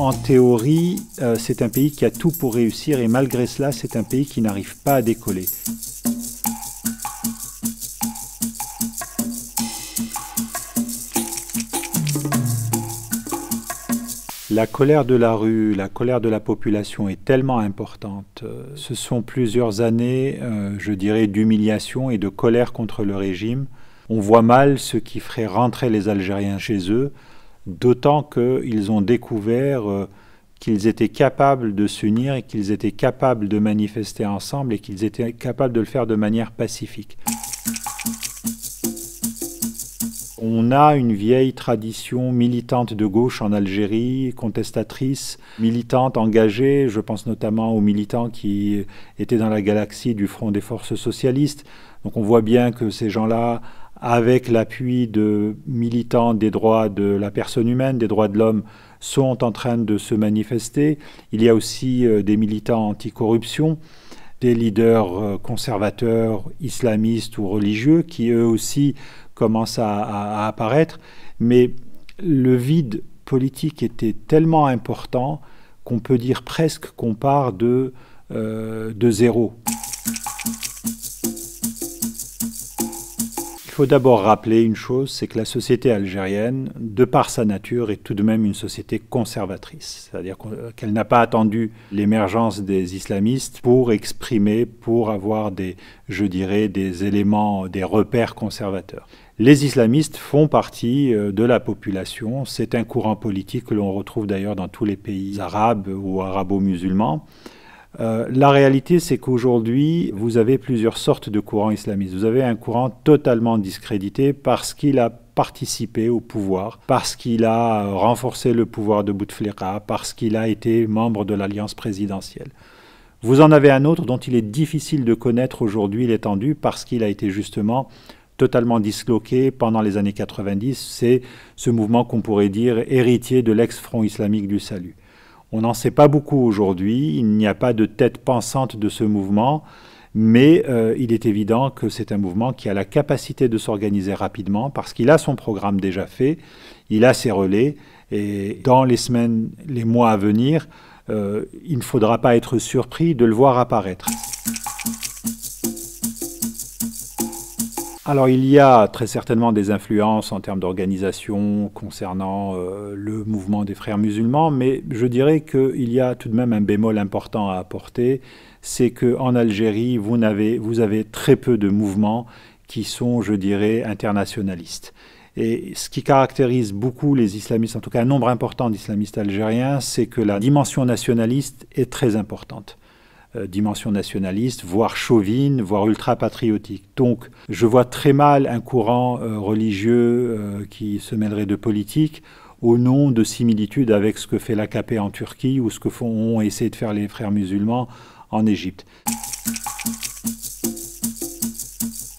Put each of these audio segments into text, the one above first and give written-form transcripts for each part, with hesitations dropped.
En théorie, c'est un pays qui a tout pour réussir et malgré cela, c'est un pays qui n'arrive pas à décoller. La colère de la rue, la colère de la population est tellement importante. Ce sont plusieurs années, je dirais, d'humiliation et de colère contre le régime. On voit mal ce qui ferait rentrer les Algériens chez eux, d'autant qu'ils ont découvert qu'ils étaient capables de s'unir et qu'ils étaient capables de manifester ensemble et qu'ils étaient capables de le faire de manière pacifique. On a une vieille tradition militante de gauche en Algérie, contestatrice, militante, engagée. Je pense notamment aux militants qui étaient dans la galaxie du Front des forces socialistes. Donc on voit bien que ces gens-là, avec l'appui de militants des droits de la personne humaine, des droits de l'homme, sont en train de se manifester. Il y a aussi des militants anticorruption, des leaders conservateurs, islamistes ou religieux qui eux aussi commencent à apparaître. Mais le vide politique était tellement important qu'on peut dire presque qu'on part de zéro. Il faut d'abord rappeler une chose, c'est que la société algérienne, de par sa nature, est tout de même une société conservatrice. C'est-à-dire qu'elle n'a pas attendu l'émergence des islamistes pour exprimer, pour avoir je dirais, des éléments, des repères conservateurs. Les islamistes font partie de la population. C'est un courant politique que l'on retrouve d'ailleurs dans tous les pays arabes ou arabo-musulmans. La réalité, c'est qu'aujourd'hui, vous avez plusieurs sortes de courants islamistes. Vous avez un courant totalement discrédité parce qu'il a participé au pouvoir, parce qu'il a renforcé le pouvoir de Bouteflika, parce qu'il a été membre de l'alliance présidentielle. Vous en avez un autre dont il est difficile de connaître aujourd'hui l'étendue parce qu'il a été justement totalement disloqué pendant les années 90. C'est ce mouvement qu'on pourrait dire héritier de l'ex-Front islamique du salut. On n'en sait pas beaucoup aujourd'hui, il n'y a pas de tête pensante de ce mouvement, mais il est évident que c'est un mouvement qui a la capacité de s'organiser rapidement parce qu'il a son programme déjà fait, il a ses relais, et dans les semaines, les mois à venir, il ne faudra pas être surpris de le voir apparaître. Alors il y a très certainement des influences en termes d'organisation concernant le mouvement des frères musulmans, mais je dirais qu'il y a tout de même un bémol important à apporter, c'est qu'en Algérie, vous avez très peu de mouvements qui sont, je dirais, internationalistes. Et ce qui caractérise beaucoup les islamistes, en tout cas un nombre important d'islamistes algériens, c'est que la dimension nationaliste est très importante. Dimension nationaliste, voire chauvine, voire ultra-patriotique. Donc, je vois très mal un courant religieux qui se mêlerait de politique au nom de similitudes avec ce que fait l'AKP en Turquie ou ce que ont essayé de faire les frères musulmans en Égypte.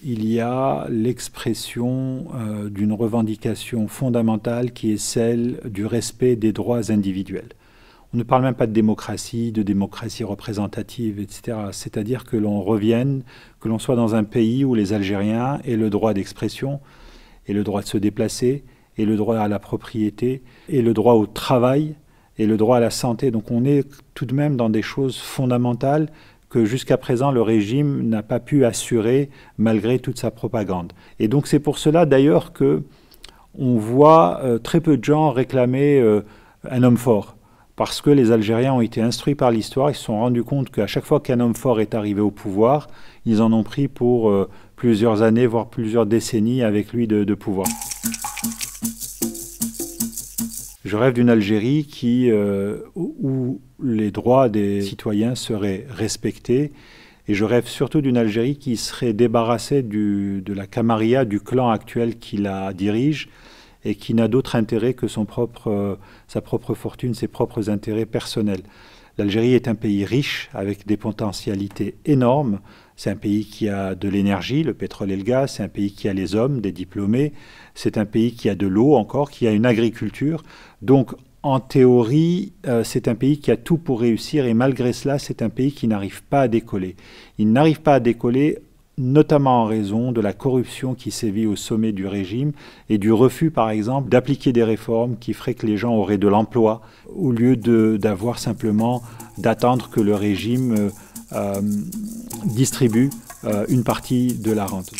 Il y a l'expression d'une revendication fondamentale qui est celle du respect des droits individuels. On ne parle même pas de démocratie représentative, etc. C'est-à-dire que l'on revienne, que l'on soit dans un pays où les Algériens aient le droit d'expression, et le droit de se déplacer, et le droit à la propriété, et le droit au travail, et le droit à la santé. Donc on est tout de même dans des choses fondamentales que jusqu'à présent le régime n'a pas pu assurer malgré toute sa propagande. Et donc c'est pour cela d'ailleurs qu'on voit très peu de gens réclamer un homme fort. Parce que les Algériens ont été instruits par l'histoire, ils se sont rendus compte qu'à chaque fois qu'un homme fort est arrivé au pouvoir, ils en ont pris pour plusieurs années, voire plusieurs décennies avec lui de pouvoir. Je rêve d'une Algérie où les droits des citoyens seraient respectés, et je rêve surtout d'une Algérie qui serait débarrassée de la camarilla, du clan actuel qui la dirige, et qui n'a d'autre intérêt que sa propre fortune, ses propres intérêts personnels. L'Algérie est un pays riche, avec des potentialités énormes. C'est un pays qui a de l'énergie, le pétrole et le gaz. C'est un pays qui a les hommes, des diplômés. C'est un pays qui a de l'eau encore, qui a une agriculture. Donc, en théorie, c'est un pays qui a tout pour réussir. Et malgré cela, c'est un pays qui n'arrive pas à décoller. Il n'arrive pas à décoller notamment en raison de la corruption qui sévit au sommet du régime et du refus, par exemple, d'appliquer des réformes qui feraient que les gens auraient de l'emploi, au lieu d'avoir simplement d'attendre que le régime distribue une partie de la rente.